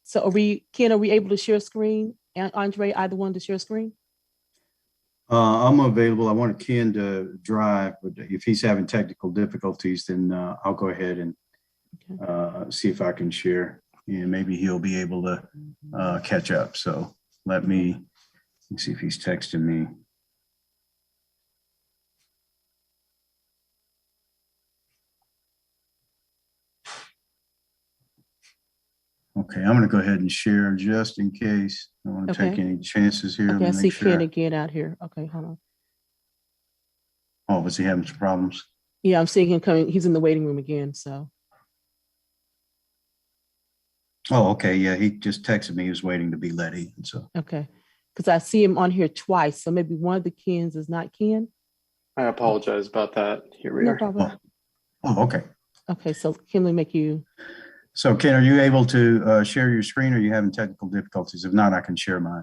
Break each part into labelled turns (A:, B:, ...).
A: So Ken, are we able to share screen? And Andre, either one to share screen?
B: I'm available. I want Ken to drive, but if he's having technical difficulties, then I'll go ahead and see if I can share, and maybe he'll be able to catch up. So let me see if he's texting me. Okay, I'm going to go ahead and share just in case. I don't want to take any chances here.
A: Okay, I see Ken again out here. Okay, hold on.
B: Oh, was he having some problems?
A: Yeah, I'm seeing him coming. He's in the waiting room again, so.
B: Oh, okay. Yeah, he just texted me. He was waiting to be let in, so.
A: Okay, because I see him on here twice, so maybe one of the Kens is not Ken.
C: I apologize about that. Here we are.
A: No problem.
B: Oh, okay.
A: Okay, so Ken, we make you.
B: So Ken, are you able to share your screen, or are you having technical difficulties? If not, I can share mine.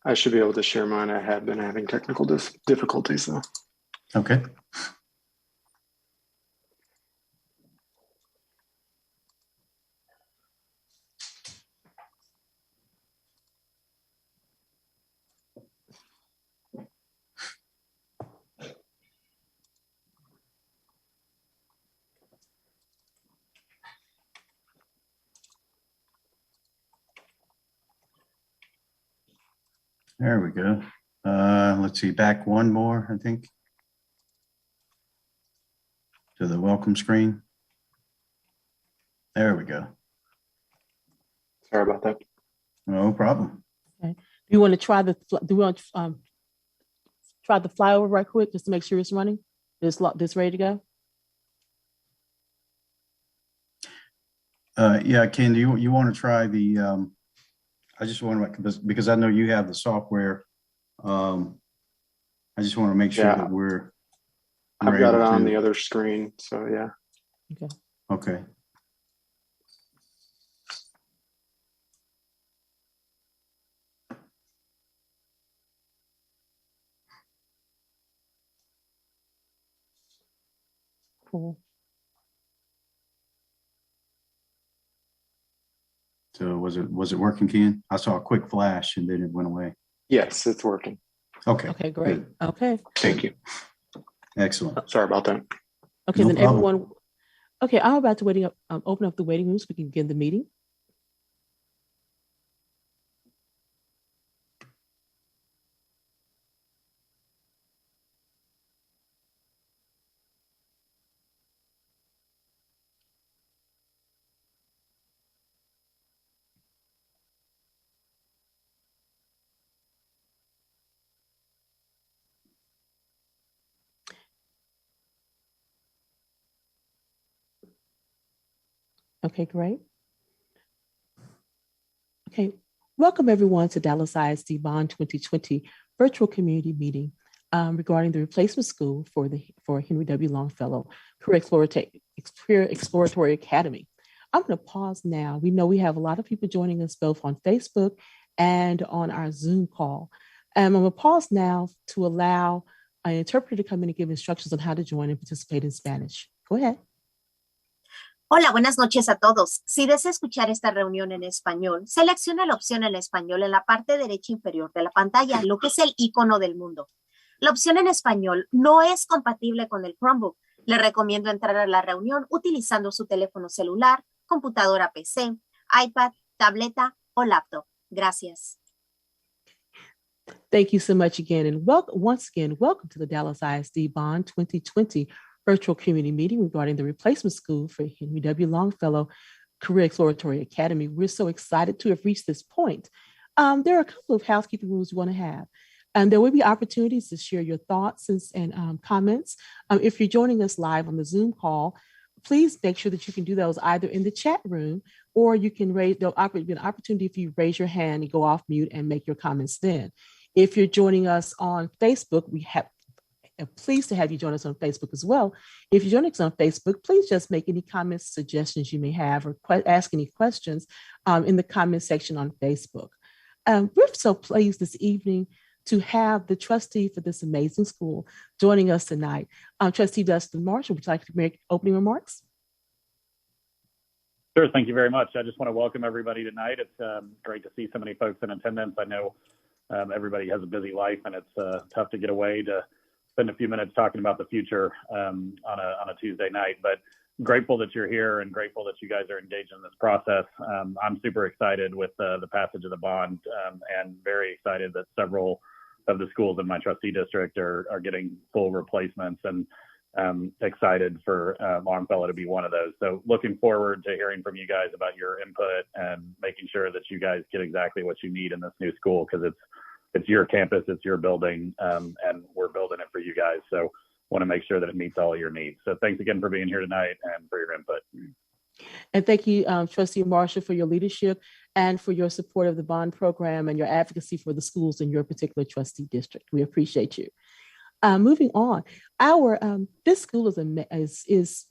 C: I should be able to share mine. I have been having technical difficulties though.
B: Okay. There we go. Let's see, back one more, I think, to the welcome screen. There we go.
C: Sorry about that.
B: No problem.
A: Okay. Do you want to try the? Do we want to try the flyover right quick just to make sure it's running? This ready to go?
B: Yeah, Ken, do you want to try the? I just want to, because I know you have the software. I just want to make sure that we're
C: I've got it on the other screen, so yeah.
A: Okay.
B: Okay.
A: Cool.
B: So was it working, Ken? I saw a quick flash and then it went away.
C: Yes, it's working.
B: Okay.
A: Okay, great.
B: Good.
A: Okay.
C: Thank you.
B: Excellent.
C: Sorry about that.
A: Okay,
B: No
A: then
B: problem.
A: everyone. Okay, I'm about to open up the waiting room so we can begin the meeting. Okay, great. Okay, welcome everyone to Dallas ISD Bond 2020 virtual community meeting regarding the replacement school for Henry W. Longfellow Career Exploratory Academy. I'm going to pause now. We know we have a lot of people joining us both on Facebook and on our Zoom call. I'm going to pause now to allow an interpreter to come in and give instructions on how to join and participate in Spanish. Go ahead.
D: Hola, buenas noches a todos. Si desea escuchar esta reunión en español, seleccione la opción en español en la parte derecha inferior de la pantalla, lo que es el icono del mundo. La opción en español no es compatible con el Chromebook. Le recomiendo entrar a la reunión utilizando su teléfono celular, computadora PC, iPad, tableta o laptop. Gracias.
A: Thank you so much again. And once again, welcome to the Dallas ISD Bond 2020 virtual community meeting regarding the replacement school for Henry W. Longfellow Career Exploratory Academy. We're so excited to have reached this point. There are a couple of housekeeping rules we want to have. And there will be opportunities to share your thoughts and comments. If you're joining us live on the Zoom call, please make sure that you can do those either in the chat room or you can there'll be an opportunity if you raise your hand and go off mute and make your comments then. If you're joining us on Facebook, we have pleased to have you join us on Facebook as well. If you're joining us on Facebook, please just make any comments, suggestions you may have, or ask any questions in the comment section on Facebook. We're so pleased this evening to have the trustee for this amazing school joining us tonight. Trustee Dustin Marshall, would you like to make opening remarks?
E: Sure. Thank you very much. I just want to welcome everybody tonight. It's great to see so many folks in attendance. I know everybody has a busy life, and it's tough to get away to spend a few minutes talking about the future on a Tuesday night. But grateful that you're here and grateful that you guys are engaged in this process. I'm super excited with the passage of the bond and very excited that several of the schools in my trustee district are getting full replacements, and excited for Longfellow to be one of those. So looking forward to hearing from you guys about your input and making sure that you guys get exactly what you need in this new school, because it's your campus, it's your building, and we're building it for you guys. So want to make sure that it meets all your needs. So thanks again for being here tonight and for your input.
A: And thank you, Trustee Marshall, for your leadership and for your support of the bond program and your advocacy for the schools in your particular trustee district. We appreciate you. Moving on, this school is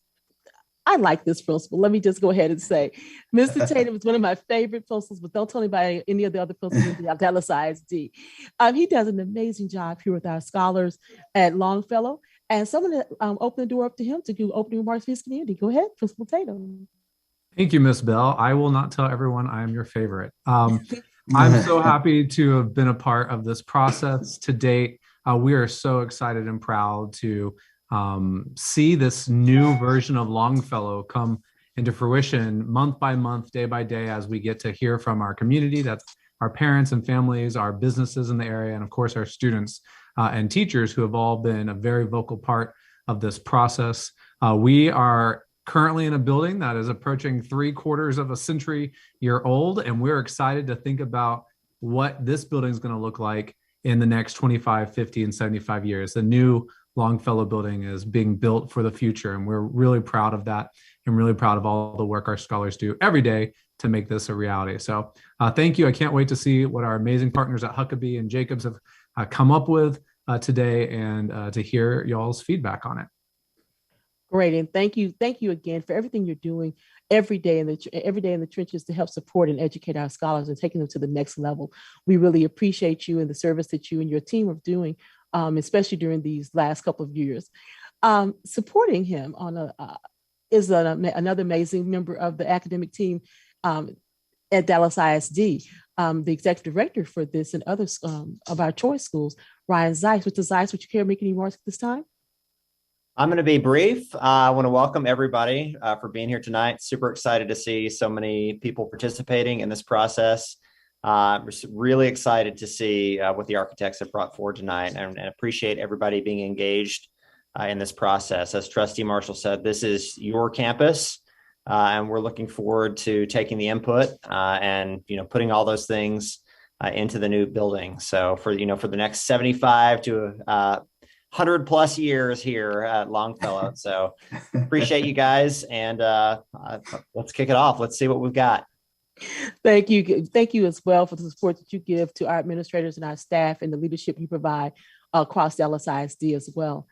A: I like this principal. Let me just go ahead and say, Mr. Tatum is one of my favorite principals, but don't tell anybody any of the other principals in the Dallas ISD. He does an amazing job here with our scholars at Longfellow, and someone open the door up to him to do opening remarks for his community. Go ahead, Principal Tatum.
F: Thank you, Ms. Bell. I will not tell everyone I am your favorite. I'm so happy to have been a part of this process to date. We are so excited and proud to see this new version of Longfellow come into fruition month by month, day by day, as we get to hear from our community. That's our parents and families, our businesses in the area, and of course, our students and teachers who have all been a very vocal part of this process. We are currently in a building that is approaching 3/4 of a century year old, and we're excited to think about what this building is going to look like in the next 25, 50, and 75 years. The new Longfellow building is being built for the future, and we're really proud of that and really proud of all the work our scholars do every day to make this a reality. So thank you. I can't wait to see what our amazing partners at Huckabee and Jacobs have come up with today, and to hear y'all's feedback on it.
A: Great, and thank you again for everything you're doing every day in the trenches to help support and educate our scholars and taking them to the next level. We really appreciate you and the service that you and your team are doing, especially during these last couple of years. Supporting him is another amazing member of the academic team at Dallas ISD, the executive director for this and others of our choice schools, Ryan Zeiss. Mr. Zeiss, would you care to make any remarks at this time?
G: I'm going to be brief. I want to welcome everybody for being here tonight. Super excited to see so many people participating in this process. We're really excited to see what the architects have brought forward tonight, and appreciate everybody being engaged in this process. As Trustee Marshall said, this is your campus, and we're looking forward to taking the input and putting all those things into the new building. So for the next 75 to 100+ years here at Longfellow. So appreciate you guys, and let's kick it off. Let's see what we've got.
A: Thank you as well for the support that you give to our administrators and our staff and the leadership you provide across Dallas ISD as well.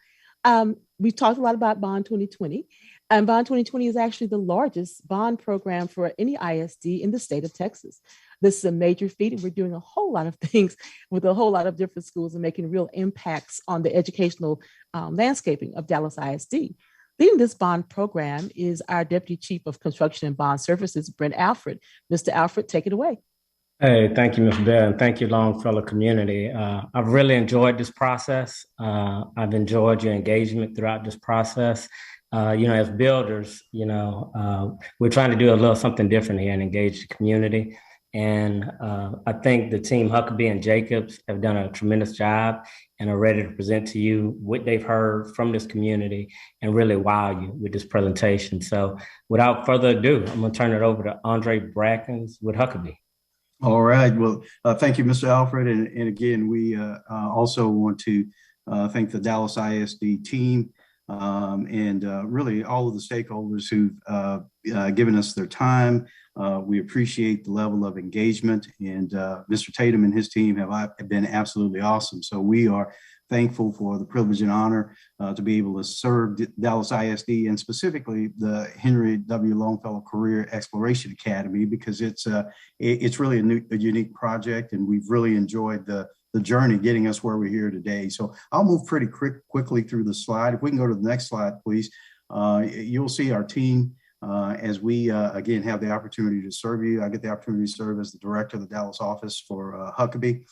A: We've talked a lot about Bond 2020, and Bond 2020 is actually the largest bond program for any ISD in the state of Texas. This is a major feat, and we're doing a whole lot of things with a whole lot of different schools and making real impacts on the educational landscaping of Dallas ISD. Leading this bond program is our Deputy Chief of Construction and Bond Services, Brent Alfred. Mr. Alfred, take it away.
H: Hey, thank you, Ms. Bell, and thank you, Longfellow community. I've really enjoyed this process. I've enjoyed your engagement throughout this process. As builders, we're trying to do a little something different here and engage the community. And I think the team Huckabee and Jacobs have done a tremendous job and are ready to present to you what they've heard from this community and really wow you with this presentation. So without further ado, I'm going to turn it over to Andre Brackens with Huckabee.
B: All right. Well, thank you, Mr. Alfred. And again, we also want to thank the Dallas ISD team and really all of the stakeholders who've given us their time. We appreciate the level of engagement, and Mr. Tatum and his team have been absolutely awesome. So we are thankful for the privilege and honor to be able to serve Dallas ISD, and specifically the Henry W. Longfellow Career Exploration Academy, because it's really a unique project, and we've really enjoyed the journey getting us where we're here today. So I'll move pretty quickly through the slide. If we can go to the next slide, please. You'll see our team as we, again, have the opportunity to serve you. I get the opportunity to serve as the director of the Dallas office for Huckabee.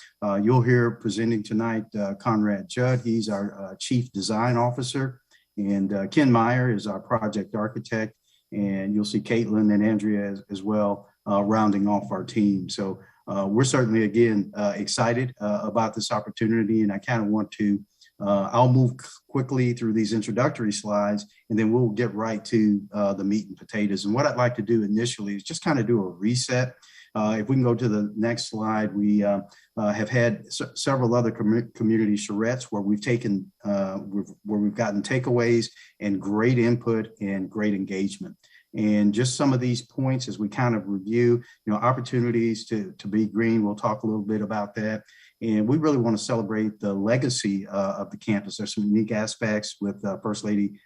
B: You'll hear presenting tonight Conrad Judd. He's our chief design officer. And Ken Meyer is our project architect. And you'll see Caitlin and Andrea as well, rounding off our team. So we're certainly, again, excited about this opportunity. And I kind of want to, I'll move quickly through these introductory slides, and then we'll get right to the meat and potatoes. And what I'd like to do initially is just kind of do a reset. If we can go to the next slide, we have had several other community charrettes where we've taken, where we've gotten takeaways and great input and great engagement. And just some of these points as we kind of review, opportunities to be green. We'll talk a little bit about that. And we really want to celebrate the legacy of the campus. There's some unique aspects with First Lady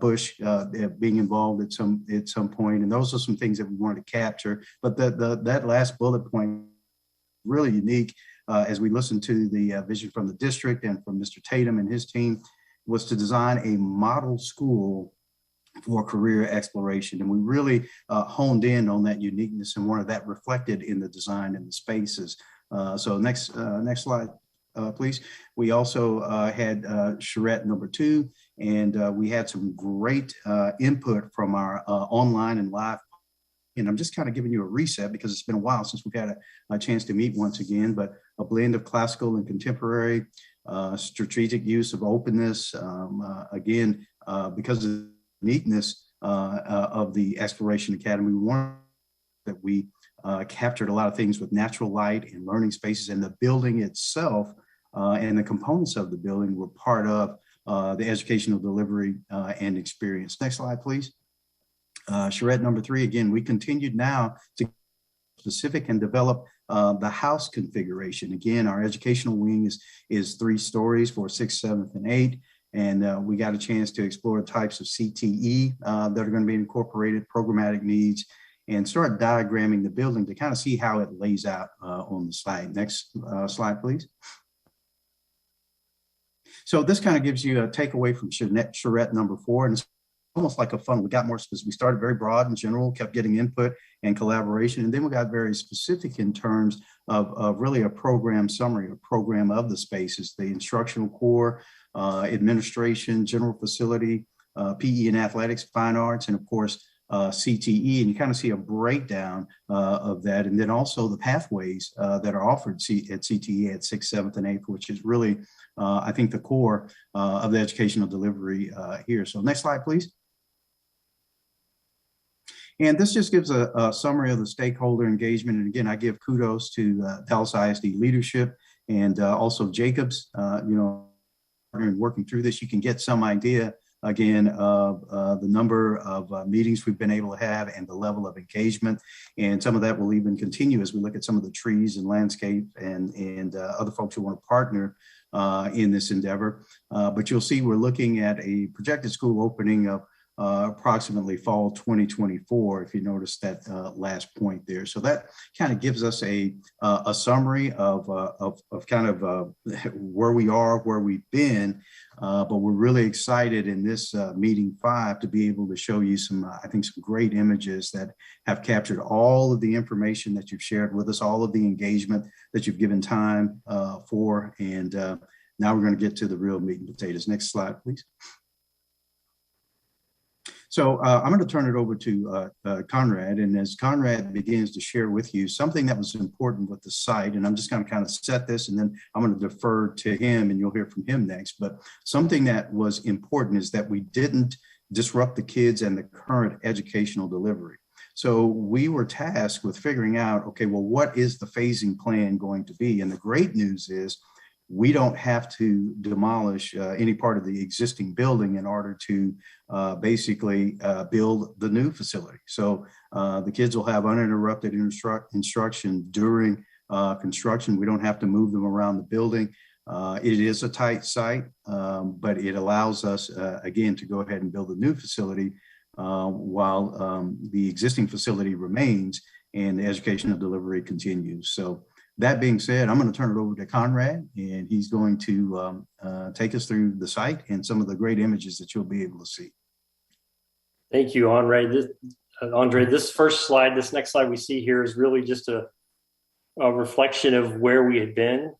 B: Bush being involved at some point. And those are some things that we wanted to capture. But that last bullet point, really unique as we listen to the vision from the district and from Mr. Tatum and his team, was to design a model school for career exploration. And we really honed in on that uniqueness and wanted that reflected in the design and the spaces. So next slide, please. We also had charrette number 2, and we had some great input from our online and live. And I'm just kind of giving you a reset because it's been a while since we've had a chance to meet once again, but a blend of classical and contemporary, strategic use of openness, again, because of the uniqueness of the Exploration Academy. We wanted that we captured a lot of things with natural light and learning spaces, and the building itself and the components of the building were part of the educational delivery and experience. Next slide, please. Charrette number 3, again, we continued now to specific and develop the house configuration. Again, our educational wing is 3 stories for 6th, 7th, and 8th. And we got a chance to explore types of CTE that are going to be incorporated, programmatic needs, and start diagramming the building to kind of see how it lays out on the slide. Next slide, please. So this kind of gives you a takeaway from charrette number 4, and it's almost like a funnel. We got more specific. We started very broad and general, kept getting input and collaboration, and then we got very specific in terms of really a program summary, a program of the spaces, the instructional core, administration, general facility, PE and athletics, fine arts, and of course, CTE. And you kind of see a breakdown of that. And then also the pathways that are offered at CTE at 6th, 7th, and 8th, which is really, I think, the core of the educational delivery here. So next slide, please. And this just gives a summary of the stakeholder engagement. And again, I give kudos to Dallas ISD leadership and also Jacobs, and working through this. You can get some idea, again, of the number of meetings we've been able to have and the level of engagement. And some of that will even continue as we look at some of the trees and landscape and other folks who want to partner in this endeavor. But you'll see we're looking at a projected school opening of approximately fall 2024, if you notice that last point there. So that kind of gives us a summary of kind of where we are, where we've been, but we're really excited in this meeting 5 to be able to show you some, I think, some great images that have captured all of the information that you've shared with us, all of the engagement that you've given time for, and now we're going to get to the real meat and potatoes. Next slide, please. So I'm going to turn it over to Conrad, and as Conrad begins to share with you something that was important with the site, and I'm just going to kind of set this, and then I'm going to defer to him, and you'll hear from him next. But something that was important is that we didn't disrupt the kids and the current educational delivery. So we were tasked with figuring out, okay, well, what is the phasing plan going to be? And the great news is we don't have to demolish any part of the existing building in order to basically build the new facility. So the kids will have uninterrupted instruction during construction. We don't have to move them around the building. It is a tight site, but it allows us, again, to go ahead and build a new facility while the existing facility remains and the educational delivery continues. So that being said, I'm going to turn it over to Conrad, and he's going to take us through the site and some of the great images that you'll be able to see.
I: Thank you, Andre. This first slide, this next slide we see here is really just a reflection of where we had been.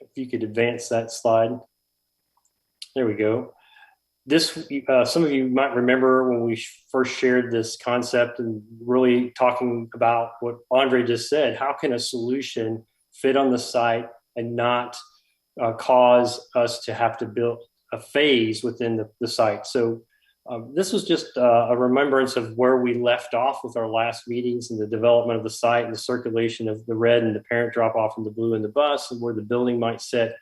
I: If you could advance that slide. There we go. This, some of you might remember when we first shared this concept and really talking about what Andre just said. How can a solution fit on the site and not cause us to have to build a phase within the site? So this was just a remembrance of where we left off with our last meetings and the development of the site and the circulation of the red and the parent drop off and the blue in the bus and where the building might sit,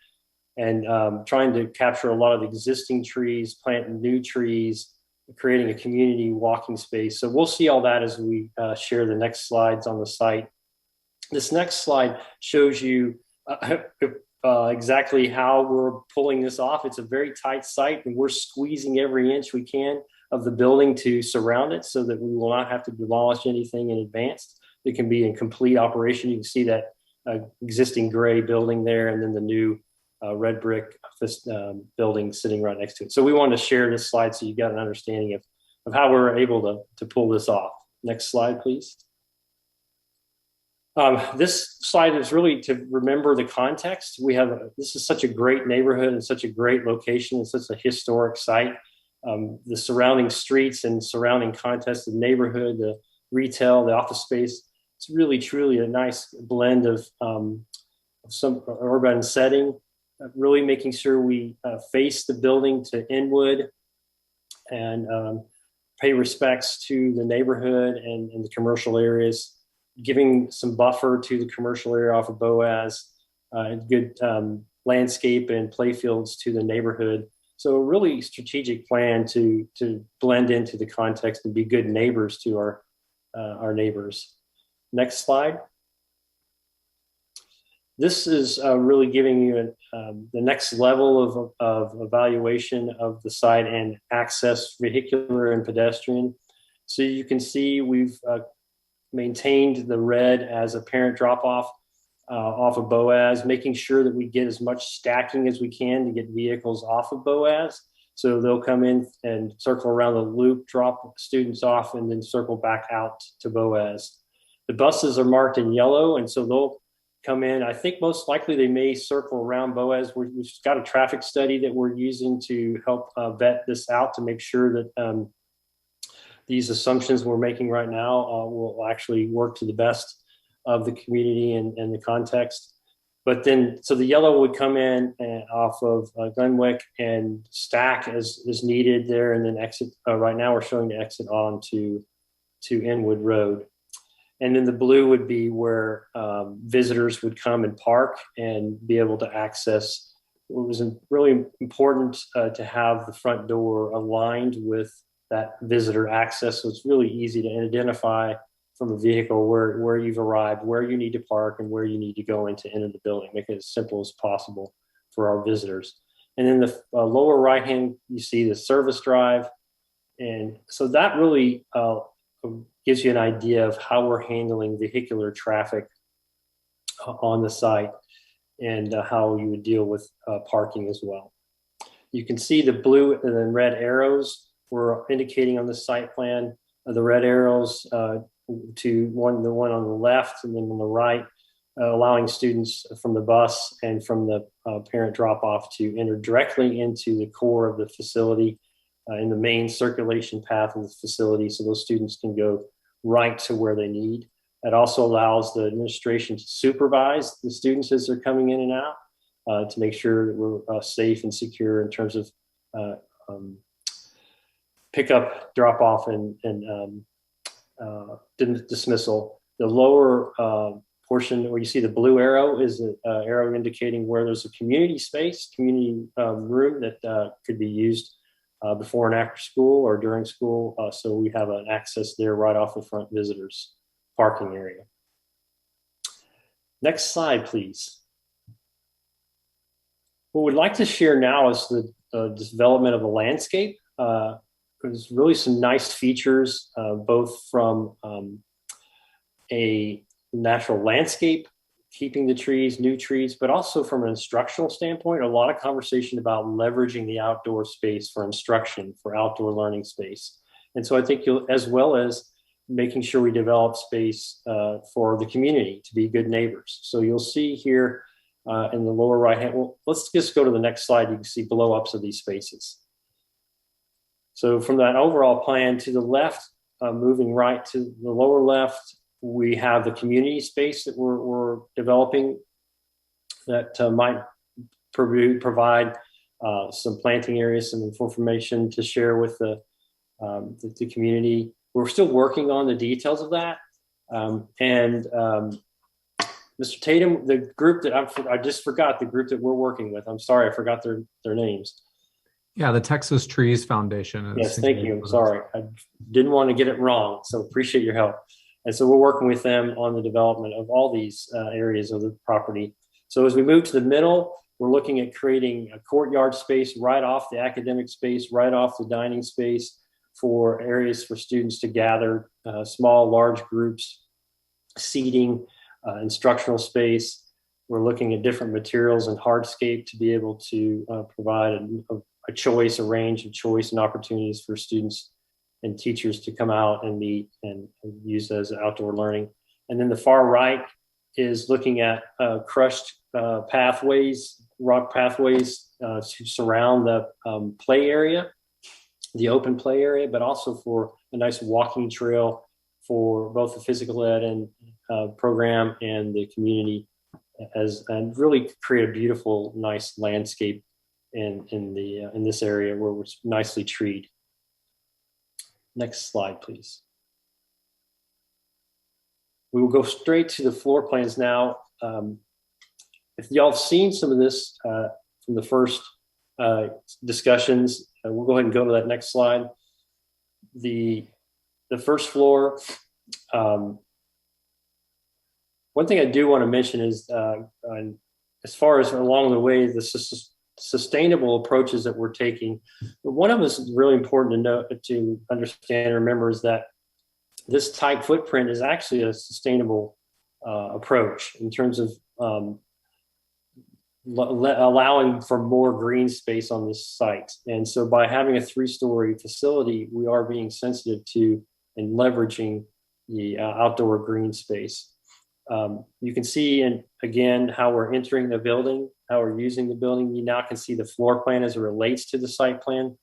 I: and trying to capture a lot of the existing trees, planting new trees, creating a community walking space. So we'll see all that as we share the next slides on the site. This next slide shows you exactly how we're pulling this off. It's a very tight site and we're squeezing every inch we can of the building to surround it so that we will not have to demolish anything in advance. It can be in complete operation. You can see that existing gray building there and then the new red brick building sitting right next to it. So we wanted to share this slide so you got an understanding of how we're able to pull this off. Next slide, please. This slide is really to remember the context. This is such a great neighborhood and such a great location and such a historic site. The surrounding streets and surrounding context, the neighborhood, the retail, the office space. It's really, truly a nice blend of some urban setting, really making sure we face the building to inwood and pay respects to the neighborhood and the commercial areas, giving some buffer to the commercial area off of Boaz, and good landscape and play fields to the neighborhood. So a really strategic plan to blend into the context and be good neighbors to our neighbors. Next slide. This is really giving you the next level of evaluation of the site and access, vehicular and pedestrian. So you can see we've maintained the red as a parent drop-off off of Boaz, making sure that we get as much stacking as we can to get vehicles off of Boaz. So they'll come in and circle around the loop, drop students off, and then circle back out to Boaz. The buses are marked in yellow, and so they'll come in. I think most likely they may circle around Boaz. We've got a traffic study that we're using to help vet this out to make sure that these assumptions we're making right now will actually work to the best of the community and the context. But then, so the yellow would come in off of Glenwick and stack as needed there, and then exit. Right now we're showing the exit on to Inwood Road. And then the blue would be where visitors would come and park and be able to access. It was really important to have the front door aligned with that visitor access. So it's really easy to identify from a vehicle where you've arrived, where you need to park, and where you need to go in to enter the building. Make it as simple as possible for our visitors. And in the lower right hand, you see the service drive. And so that really gives you an idea of how we're handling vehicular traffic on the site and how you would deal with parking as well. You can see the blue and then red arrows we're indicating on the site plan. The red arrows to the one on the left and then on the right, allowing students from the bus and from the parent drop-off to enter directly into the core of the facility in the main circulation path of the facility, so those students can go right to where they need. It also allows the administration to supervise the students as they're coming in and out to make sure that we're safe and secure in terms of pickup, drop-off, and dismissal. The lower portion where you see the blue arrow is an arrow indicating where there's a community space, community room that could be used before and after school or during school. So we have an access there right off the front visitors parking area. Next slide, please. What we'd like to share now is the development of the landscape. There's really some nice features, both from a natural landscape, keeping the trees, new trees, but also from an instructional standpoint, a lot of conversation about leveraging the outdoor space for instruction, for outdoor learning space. And so I think as well as making sure we develop space for the community to be good neighbors. So you'll see here in the lower right hand, well, let's just go to the next slide. You can see blow ups of these spaces. So from that overall plan to the left, moving right to the lower left, we have the community space that we're developing that might provide some planting areas, some information to share with the community. We're still working on the details of that. Mr. Tatum, the group that I just forgot the group that we're working with. I'm sorry, I forgot their names.
F: Yeah, the Texas Trees Foundation.
I: Yes, thank you. I'm sorry. I didn't want to get it wrong, so appreciate your help. And so we're working with them on the development of all these areas of the property. So as we move to the middle, we're looking at creating a courtyard space right off the academic space, right off the dining space for areas for students to gather, small, large groups, seating, instructional space. We're looking at different materials and hardscape to be able to provide a choice, a range of choice and opportunities for students and teachers to come out and meet and use as outdoor learning. And then the far right is looking at crushed pathways, rock pathways to surround the play area, the open play area, but also for a nice walking trail for both the physical ed and program and the community, and really create a beautiful, nice landscape in this area where we're nicely treed. Next slide, please. We will go straight to the floor plans now. If y'all have seen some of this from the first discussions, we'll go ahead and go to that next slide. The first floor. One thing I do want to mention is, as far as along the way, the sustainable approaches that we're taking, one of them is really important to know, to understand and remember, is that this type footprint is actually a sustainable approach in terms of allowing for more green space on this site. And so by having a 3-story facility, we are being sensitive to and leveraging the outdoor green space. You can see, and again, how we're entering the building, how we're using the building. You now can see the floor plan as it relates to the site plan,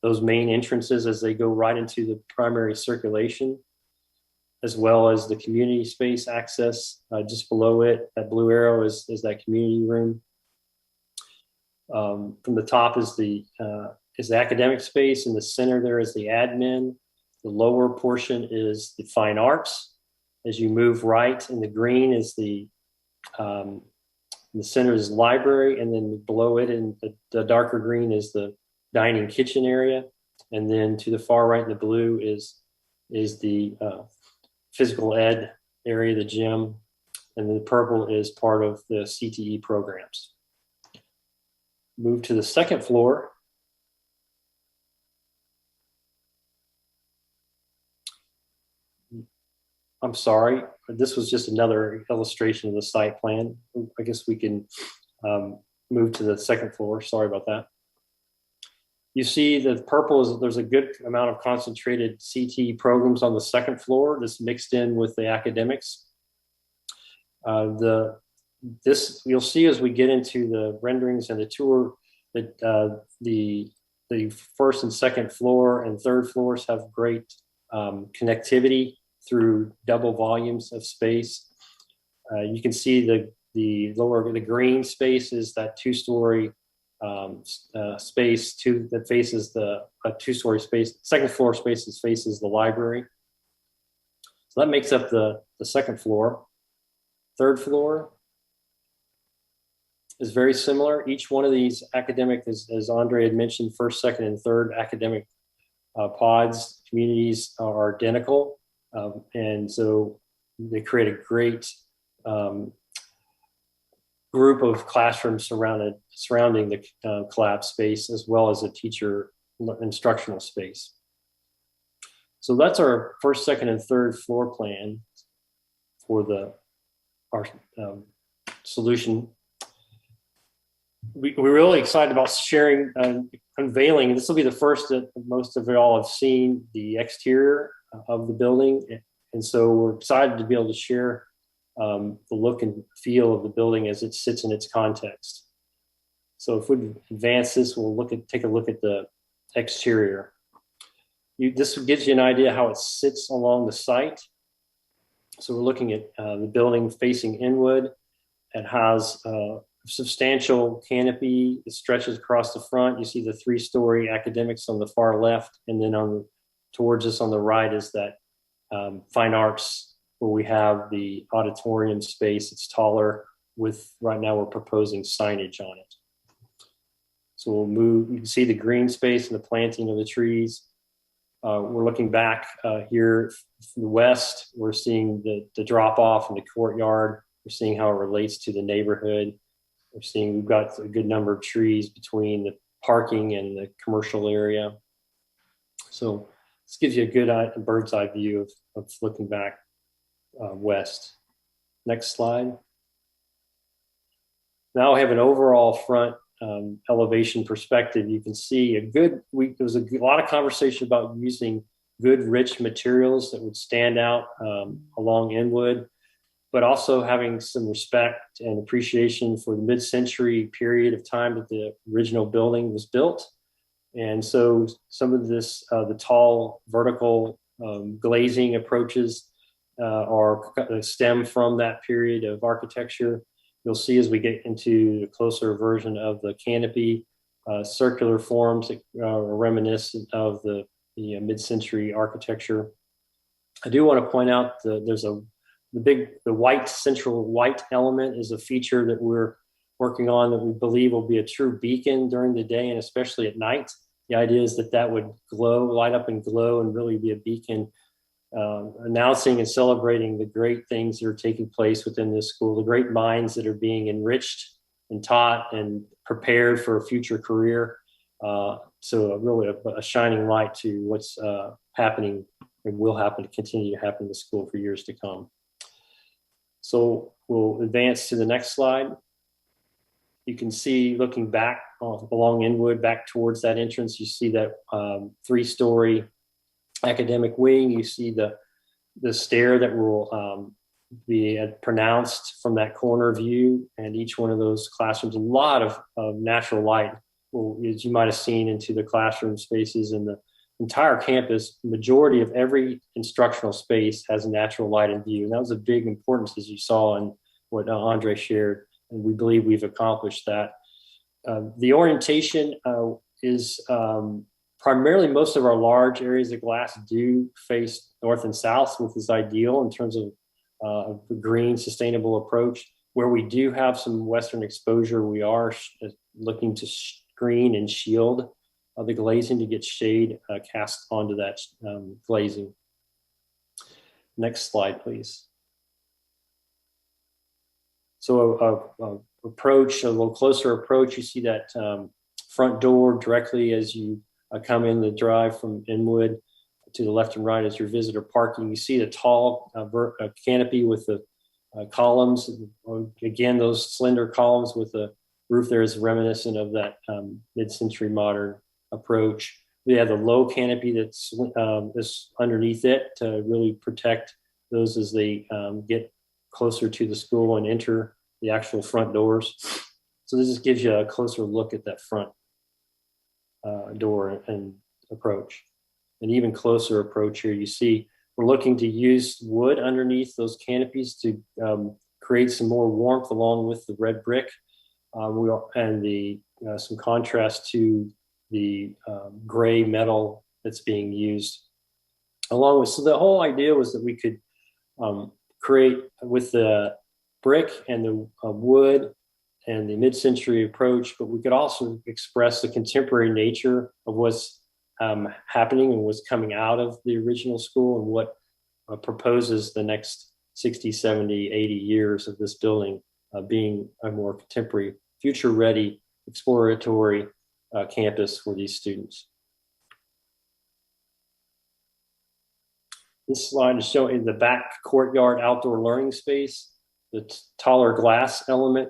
I: those main entrances as they go right into the primary circulation, as well as the community space access. Just below it, that blue arrow is that community room. From the top is the academic space. In the center there is the admin. The lower portion is the fine arts. As you move right, in the green is in the center is library, and then below it in the darker green is the dining kitchen area. And then to the far right in the blue is the physical ed area, the gym. And then the purple is part of the CTE programs. Move to the second floor. I'm sorry, this was just another illustration of the site plan. I guess we can move to the second floor. Sorry about that. You see the purple is, there's a good amount of concentrated CTE programs on the second floor that's mixed in with the academics. This you'll see as we get into the renderings and the tour that the first and second floor and third floors have great connectivity through double volumes of space. You can see the green space is that 2-story space that faces the 2-story space. Second floor space faces the library. So that makes up the second floor. Third floor is very similar. Each one of these academic, as Andre had mentioned, first, second, and third academic pods, communities are identical. And so they create a great group of classrooms surrounding the collab space, as well as a teacher instructional space. So that's our first, second, and third floor plan for our solution. we're really excited about sharing and unveiling. This will be the first that most of y'all have seen the exterior of the building. And so we're excited to be able to share the look and feel of the building as it sits in its context. So if we advance this, we'll take a look at the exterior. This gives you an idea how it sits along the site. So we're looking at the building facing inward. It has a substantial canopy. It stretches across the front. You see the 3-story academics on the far left, and then towards us on the right is that fine arts, where we have the auditorium space. It's taller with, right now we're proposing signage on it. So we'll move, you can see the green space and the planting of the trees. We're looking back here from the west. We're seeing the drop off in the courtyard. We're seeing how it relates to the neighborhood. We're seeing we've got a good number of trees between the parking and the commercial area. So this gives you a good bird's eye view of looking back west. Next slide. Now I have an overall front elevation perspective. You can see there was a lot of conversation about using good, rich materials that would stand out along Inwood, but also having some respect and appreciation for the mid-century period of time that the original building was built. And so some of this, the tall vertical glazing approaches stem from that period of architecture. You'll see as we get into a closer version of the canopy, circular forms that are reminiscent of the mid-century architecture. I do want to point out the white central white element is a feature that we're working on that we believe will be a true beacon during the day and especially at night. The idea is that would light up and glow and really be a beacon announcing and celebrating the great things that are taking place within this school, the great minds that are being enriched and taught and prepared for a future career. So really a shining light to what's happening and will happen to continue to happen in the school for years to come. So we'll advance to the next slide. You can see looking back along Inwood, back towards that entrance, you see that 3-story academic wing. You see the stair that will be pronounced from that corner view, and each one of those classrooms, a lot of natural light as you might have seen into the classroom spaces in the entire campus. Majority of every instructional space has natural light in view, and that was a big importance as you saw in what Andre shared, and we believe we've accomplished that. The orientation is primarily, most of our large areas of glass do face north and south, which is ideal in terms of a green, sustainable approach. Where we do have some western exposure, we are looking to screen and shield the glazing to get shade cast onto that glazing. Next slide, please. So a little closer approach, you see that front door directly as you come in the drive from Inwood. To the left and right as your visitor parking. You see the tall canopy with the columns. Again, those slender columns with the roof there is reminiscent of that mid-century modern approach. We have the low canopy that's underneath it to really protect those as they get closer to the school and enter the actual front doors. So this just gives you a closer look at that front door and approach. An even closer approach here, you see we're looking to use wood underneath those canopies to create some more warmth along with the red brick and some contrast to the gray metal that's being used. So the whole idea was that we could create with the brick and the wood and the mid-century approach, but we could also express the contemporary nature of what's happening and what's coming out of the original school and what proposes the next 60, 70, 80 years of this building being a more contemporary, future-ready, exploratory campus for these students. This slide is showing the back courtyard outdoor learning space, the taller glass element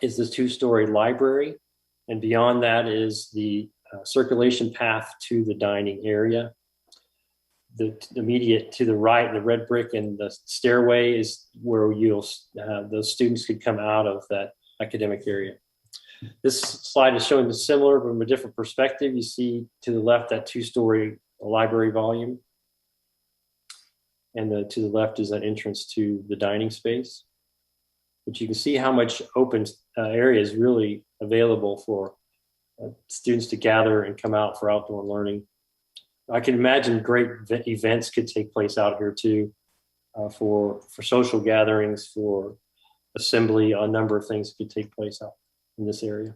I: is the two-story library. And beyond that is the circulation path to the dining area. The immediate to the right, the red brick and the stairway is where those students could come out of that academic area. This slide is showing the similar from a different perspective. You see to the left that two-story library volume. And to the left is an entrance to the dining space. But you can see how much open area is really available for students to gather and come out for outdoor learning. I can imagine great events could take place out here too, for social gatherings, for assembly. A number of things could take place out in this area.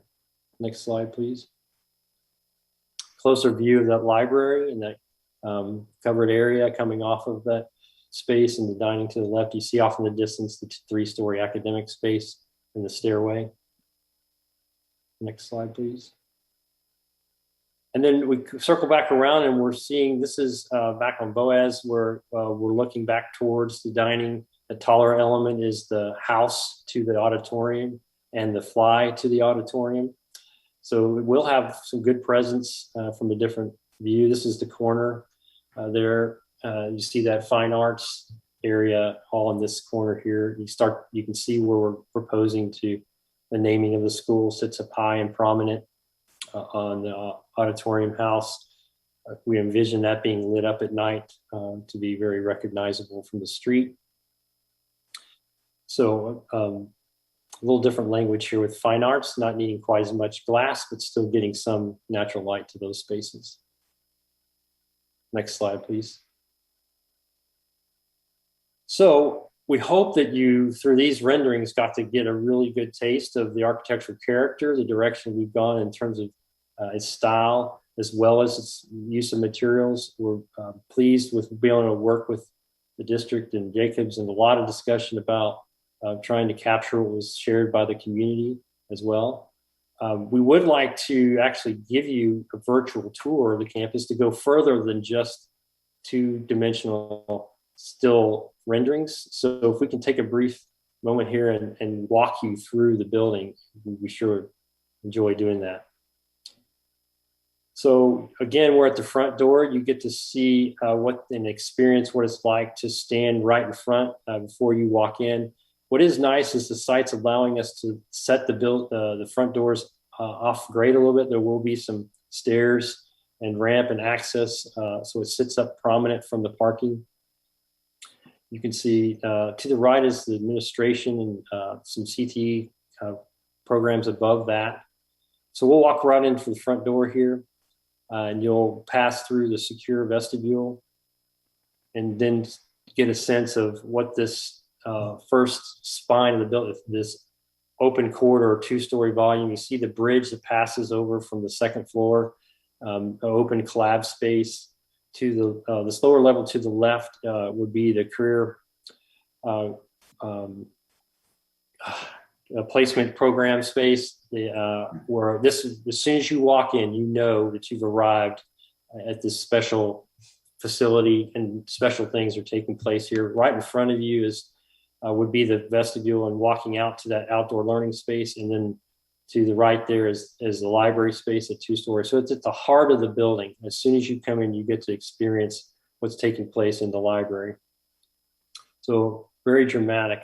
I: Next slide, please. Closer view of that library and that covered area coming off of that space, and the dining to the left. You see off in the distance the three-story academic space and the stairway. Next slide, please. And then we circle back around and we're seeing, this is back on Boaz, where we're looking back towards the dining. The taller element is the house to the auditorium and the fly to the auditorium. So we'll have some good presence from a different view. This is the corner there. You see that fine arts area all in this corner here. You can see where we're proposing to the naming of the school sits up high and prominent on the auditorium house. We envision that being lit up at night to be very recognizable from the street. So a little different language here with fine arts, not needing quite as much glass, but still getting some natural light to those spaces. Next slide, please. So we hope that you, through these renderings, got to get a really good taste of the architectural character, the direction we've gone in terms of its style, as well as its use of materials. We're pleased with being able to work with the district and Jacobs, and a lot of discussion about trying to capture what was shared by the community as well. We would like to actually give you a virtual tour of the campus to go further than just two-dimensional still renderings. So if we can take a brief moment here and walk you through the building, we sure enjoy doing that. So again, we're at the front door. You get to see what it's like to stand right in front before you walk in. What is nice is the site's allowing us to set the front doors off grade a little bit. There will be some stairs and ramp and access, so it sits up prominent from the parking. You can see to the right is the administration and some CTE programs above that. So we'll walk right into the front door here, and you'll pass through the secure vestibule and then get a sense of what this first spine of the building, this open corridor, two-story volume. You see the bridge that passes over from the second floor, open collab space. To the lower level to the left would be the career placement program space, where this is, as soon as you walk in, you know that you've arrived at this special facility and special things are taking place here. Right in front of you would be the vestibule, and walking out to that outdoor learning space, and then to the right there is the library space at two-story. So it's at the heart of the building. As soon as you come in, you get to experience what's taking place in the library. So very dramatic,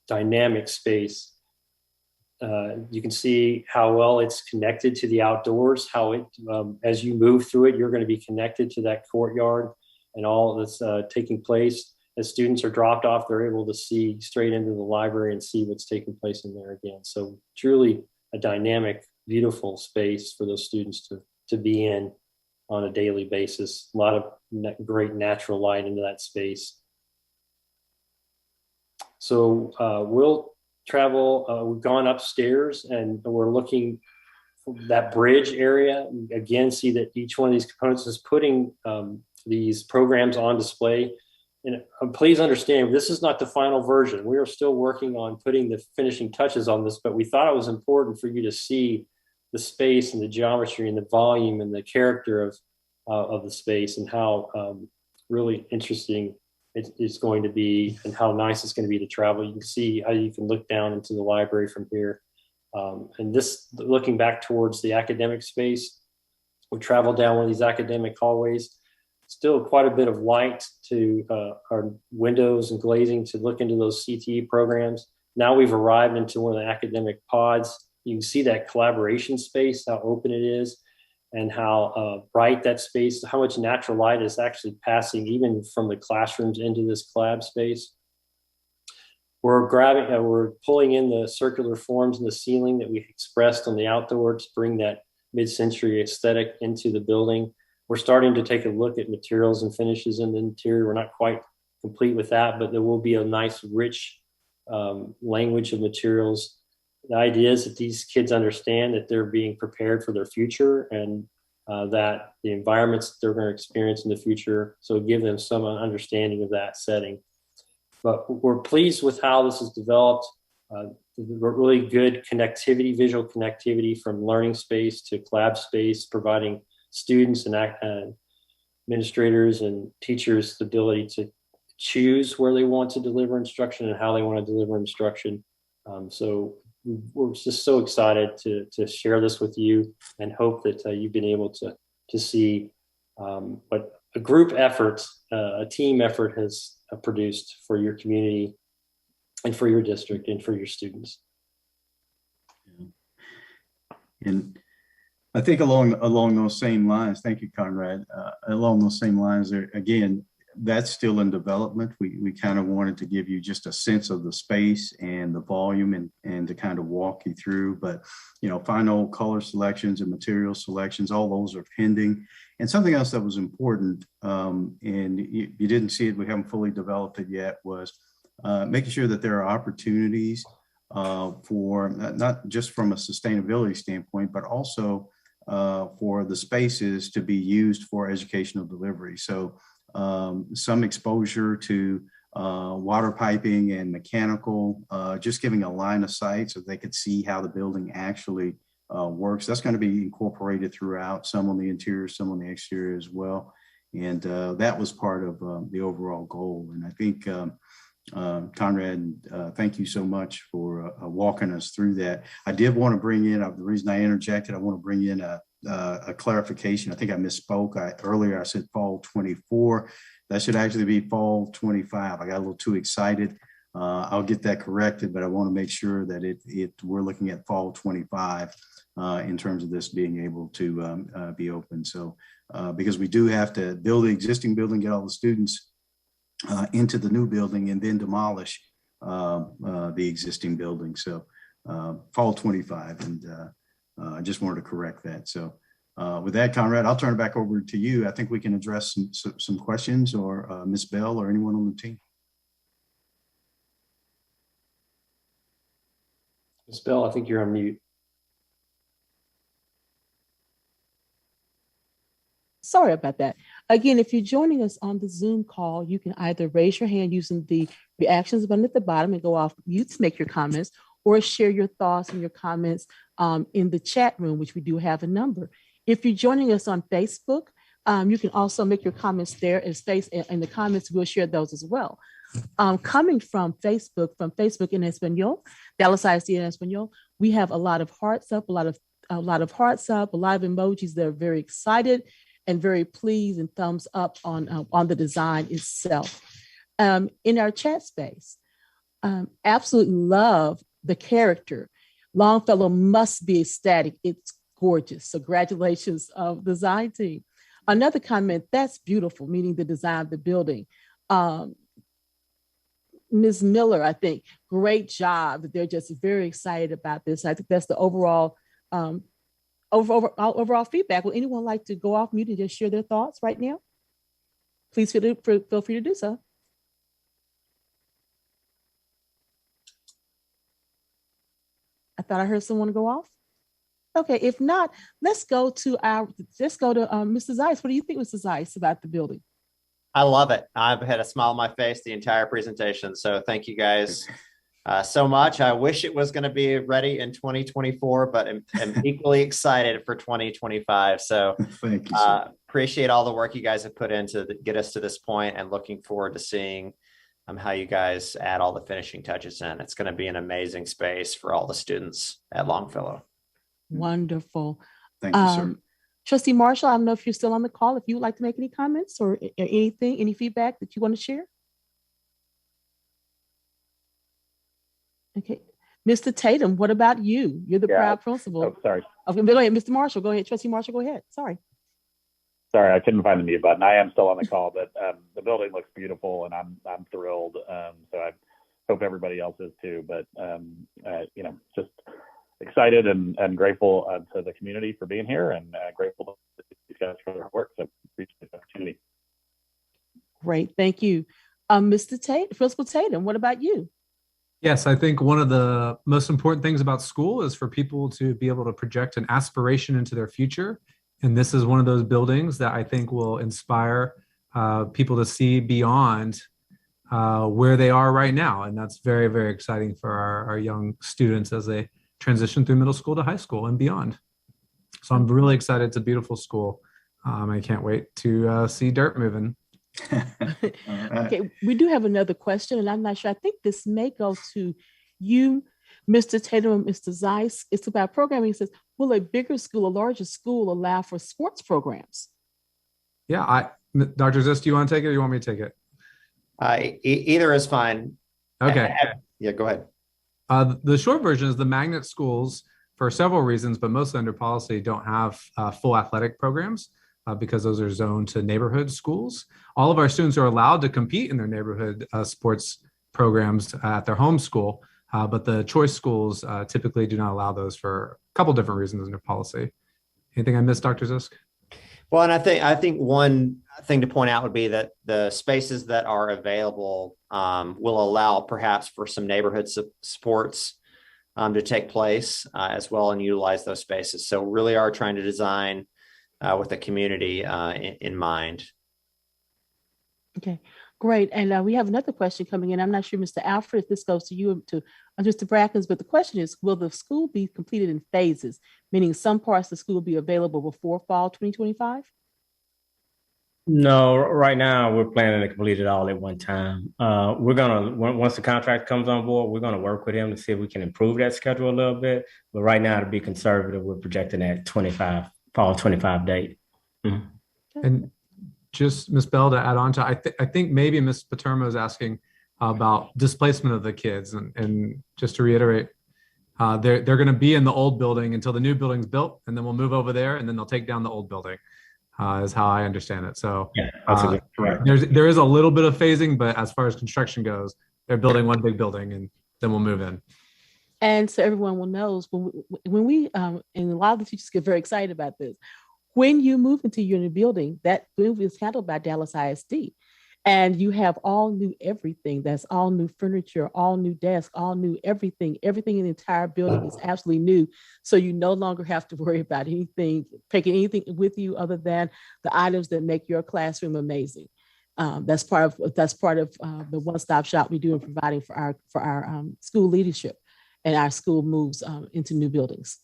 I: dynamic space. You can see how well it's connected to the outdoors, how it, as you move through it, you're going to be connected to that courtyard and all that's taking place. As students are dropped off, they're able to see straight into the library and see what's taking place in there again. So truly a dynamic, beautiful space for those students to be in on a daily basis. A lot of great natural light into that space. So we'll travel, we've gone upstairs and we're looking for that bridge area. Again, see that each one of these components is putting these programs on display. And please understand, this is not the final version. We are still working on putting the finishing touches on this, but we thought it was important for you to see the space and the geometry and the volume and the character of the space, and how really interesting it's going to be and how nice it's going to be to travel. You can see how you can look down into the library from here. And this, looking back towards the academic space, we travel down one of these academic hallways. Still quite a bit of light to our windows and glazing to look into those CTE programs. Now we've arrived into one of the academic pods. You can see that collaboration space, how open it is, and how bright that space, how much natural light is actually passing even from the classrooms into this collab space. We're pulling in the circular forms in the ceiling that we expressed on the outdoor to bring that mid-century aesthetic into the building. We're starting to take a look at materials and finishes in the interior. We're not quite complete with that, but there will be a nice, rich language of materials. The idea is that these kids understand that they're being prepared for their future and that the environments that they're going to experience in the future, so give them some understanding of that setting. But we're pleased with how this is developed. Really good connectivity, visual connectivity from learning space to collab space, providing students and administrators and teachers the ability to choose where they want to deliver instruction and how they want to deliver instruction. So we're just so excited to share this with you and hope that you've been able to see what a group effort, a team effort has produced for your community and for your district and for your students.
B: And I think along those same lines, thank you, Conrad, along those same lines, again, that's still in development. We kind of wanted to give you just a sense of the space and the volume and to kind of walk you through, but final color selections and material selections, all those are pending. And something else that was important, and you didn't see it, we haven't fully developed it yet, was making sure that there are opportunities for not just from a sustainability standpoint, but also for the spaces to be used for educational delivery. So some exposure to water piping and mechanical, just giving a line of sight so they could see how the building actually works. That's going to be incorporated throughout, some on the interior, some on the exterior as well. And that was part of the overall goal. And I think, Conrad, thank you so much for walking us through that. I did want to bring in, the reason I interjected, I want to bring in a clarification. I think I misspoke. Earlier I said fall 24. That should actually be fall 25. I got a little too excited. I'll get that corrected, but I want to make sure that we're looking at fall 25 in terms of this being able to be open. So because we do have to build the existing building, get all the students into the new building, and then demolish the existing building. So fall 25, and I just wanted to correct that. So with that, Conrad, I'll turn it back over to you. I think we can address some questions, or Ms. Bell or anyone on the team.
I: Ms. Bell, I think you're on mute.
A: Sorry about that. Again, if you're joining us on the Zoom call, you can either raise your hand using the reactions button at the bottom and go off mute to make your comments, or share your thoughts and your comments in the chat room, which we do have a number. If you're joining us on Facebook, you can also make your comments there in the comments, we'll share those as well. Coming from Facebook in Espanol, Dallas ISD in Espanol, we have a lot of hearts up, a lot of hearts up, a lot of emojis that are very excited and very pleased, and thumbs up on the design itself. In our chat space, absolutely love the character. Longfellow must be ecstatic. It's gorgeous. So congratulations, design team. Another comment, that's beautiful, meaning the design of the building. Ms. Miller, I think, great job. They're just very excited about this. I think that's the overall feedback. Would anyone like to go off mute and just share their thoughts right now? Please feel free to do so. I thought I heard someone go off. Okay, if not, let's go to Mr. Zeiss. What do you think, Mr. Zeiss, about the building?
G: I love it. I've had a smile on my face the entire presentation. So thank you guys so much. I wish it was going to be ready in 2024, but I'm equally excited for 2025. So
B: thank you,
G: appreciate all the work you guys have put in to get us to this point, and looking forward to seeing how you guys add all the finishing touches in. It's going to be an amazing space for all the students at Longfellow.
A: Wonderful.
B: Thank you, sir.
A: Trustee Marshall, I don't know if you're still on the call, if you would like to make any comments or anything, any feedback that you want to share. Okay. Mr. Tatum, what about you? You're the proud principal.
E: Oh, sorry.
A: Okay, go ahead, Mr. Marshall. Go ahead. Trustee Marshall, go ahead. Sorry,
E: I couldn't find the mute button. I am still on the call, but the building looks beautiful, and I'm thrilled. So I hope everybody else is too. But just excited and grateful to the community for being here, and grateful to these guys for their work. So appreciate the opportunity.
A: Great, thank you, Mr. Tatum, Principal Tatum. What about you?
F: Yes, I think one of the most important things about school is for people to be able to project an aspiration into their future. And this is one of those buildings that I think will inspire people to see beyond where they are right now. And that's very, very exciting for our young students as they transition through middle school to high school and beyond. So I'm really excited. It's a beautiful school. I can't wait to see dirt moving.
A: Okay, we do have another question, and I'm not sure. I think this may go to you, Mr. Tatum and Mr. Zeiss. It's about programming. It says, will a bigger school, a larger school allow for sports programs?
F: Yeah, Dr. Ziss, do you want to take it or you want me to take it?
G: Either is fine.
F: Okay.
G: Yeah, go ahead.
F: The short version is the magnet schools, for several reasons, but mostly under policy, don't have full athletic programs. Because those are zoned to neighborhood schools. All of our students are allowed to compete in their neighborhood sports programs at their home school, but the choice schools typically do not allow those for a couple different reasons under policy. Anything I missed, Dr. Zisk?
G: Well, and I think one thing to point out would be that the spaces that are available will allow perhaps for some neighborhood sports to take place as well, and utilize those spaces. So really are trying to design with the community in mind.
A: Okay, great. And we have another question coming in. I'm not sure, Mr. Alfred, if this goes to you and to Mr. Brackens, but the question is, will the school be completed in phases, meaning some parts of the school will be available before fall 2025?
H: No, right now we're planning to complete it all at one time. We're gonna, once the contract comes on board, we're gonna work with him to see if we can improve that schedule a little bit. But right now, to be conservative, we're projecting that fall 25 date. Mm-hmm.
F: And just Ms. Bell, to add on to, I think maybe Ms. Patermo is asking about displacement of the kids, and just to reiterate, they're going to be in the old building until the new building's built, and then we'll move over there, and then they'll take down the old building. Is how I understand it. So
H: yeah, that's correct.
F: There is a little bit of phasing, but as far as construction goes, they're building one big building, and then we'll move in.
A: And so everyone will know when we and a lot of the teachers get very excited about this. When you move into your new building, that move is handled by Dallas ISD, and you have all new everything. That's all new furniture, all new desks, all new everything. Everything in the entire building is absolutely new. So you no longer have to worry about anything, taking anything with you other than the items that make your classroom amazing. That's part of the one-stop shop we do in providing for our school leadership, and our school moves into new buildings.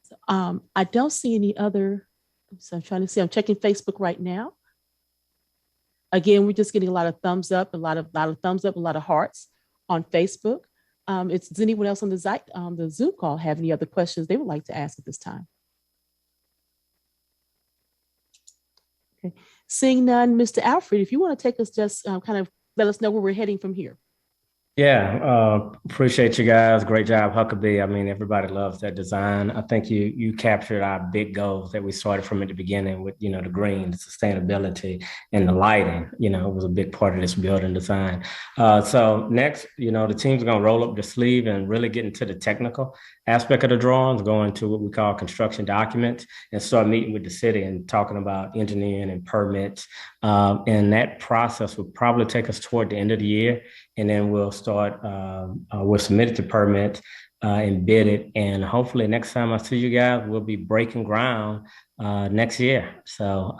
A: So, I don't see any other. So I'm trying to see. I'm checking Facebook right now. Again, we're just getting a lot of thumbs up, a lot of thumbs up, a lot of hearts on Facebook. Does anyone else on the Zoom call have any other questions they would like to ask at this time? Okay, seeing none, Mr. Alfred, if you want to take us, just kind of let us know where we're heading from here.
H: Yeah, appreciate you guys. Great job, Huckabee. I mean, everybody loves that design. I think you captured our big goals that we started from at the beginning with, the green, the sustainability, and the lighting. It was a big part of this building design. So next, the team's going to roll up the sleeve and really get into the technical aspect of the drawings, go into what we call construction documents, and start meeting with the city and talking about engineering and permits. And that process will probably take us toward the end of the year. And then we'll submit it to permit and bid it. And hopefully next time I see you guys, we'll be breaking ground next year. So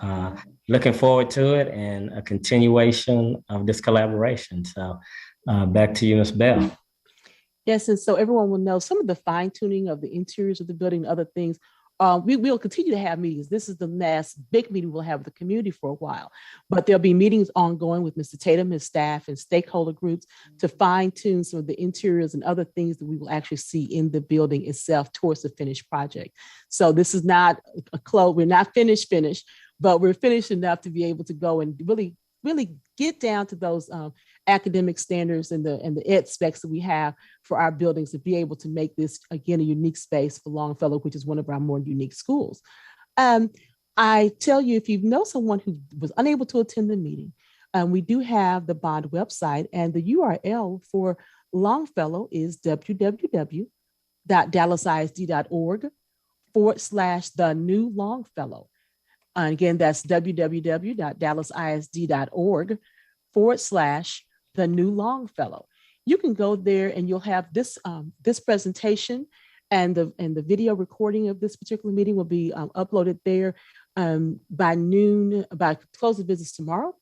H: looking forward to it and a continuation of this collaboration. So back to you, Ms. Bell.
A: Yes, and so everyone will know some of the fine tuning of the interiors of the building and other things we will continue to have meetings. This is the last big meeting we'll have with the community for a while, but there'll be meetings ongoing with Mr. Tatum, his staff, and stakeholder groups to fine tune some of the interiors and other things that we will actually see in the building itself towards the finished project. So this is not a close, we're not finished, but we're finished enough to be able to go and really get down to those academic standards and the ed specs that we have for our buildings to be able to make this, again, a unique space for Longfellow, which is one of our more unique schools. I tell you, if you know someone who was unable to attend the meeting, we do have the bond website, and the URL for Longfellow is www.dallasisd.org/the new Longfellow. And again, that's www.dallasisd.org/the new Longfellow. You can go there and you'll have this presentation, and the video recording of this particular meeting will be uploaded there by noon, by close of business tomorrow.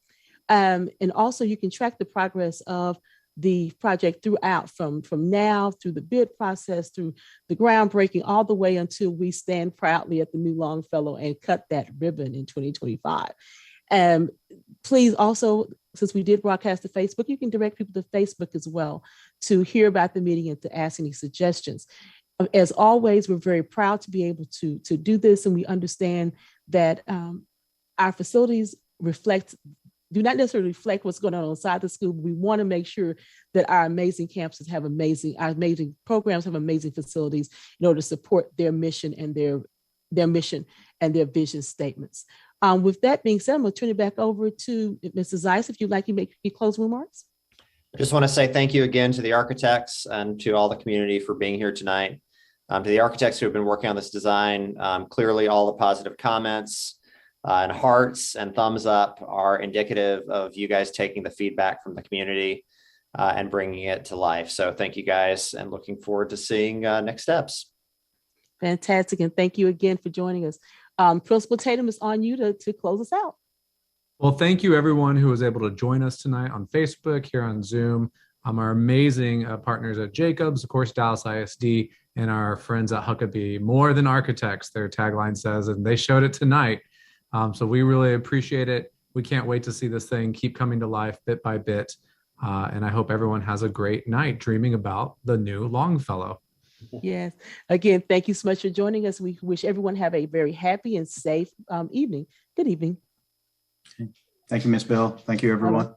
A: And also you can track the progress of the project throughout, from now through the bid process, through the groundbreaking, all the way until we stand proudly at the new Longfellow and cut that ribbon in 2025. And please also, since we did broadcast to Facebook, you can direct people to Facebook as well to hear about the meeting and to ask any suggestions. As always, we're very proud to be able to do this, and we understand that our facilities do not necessarily reflect what's going on inside the school, but we want to make sure that our amazing campuses have amazing programs, have amazing facilities in order to support their mission and their vision statements. With that being said, I'm going to turn it back over to Mrs. Zeiss, if you'd like to make any closing remarks.
G: I just want to say thank you again to the architects and to all the community for being here tonight. To the architects who have been working on this design, clearly all the positive comments and hearts and thumbs up are indicative of you guys taking the feedback from the community and bringing it to life. So thank you guys, and looking forward to seeing next steps.
A: Fantastic. And thank you again for joining us. Principal Tatum, is on you to close us out.
F: Well, thank you everyone who was able to join us tonight on Facebook, here on Zoom. Our amazing partners at Jacobs, of course, Dallas ISD, and our friends at Huckabee. More than architects, their tagline says, and they showed it tonight. So we really appreciate it. We can't wait to see this thing keep coming to life bit by bit. And I hope everyone has a great night dreaming about the new Longfellow.
A: Yes. Again, thank you so much for joining us. We wish everyone have a very happy and safe evening. Good evening.
B: Thank you, Ms. Bell. Thank you, everyone.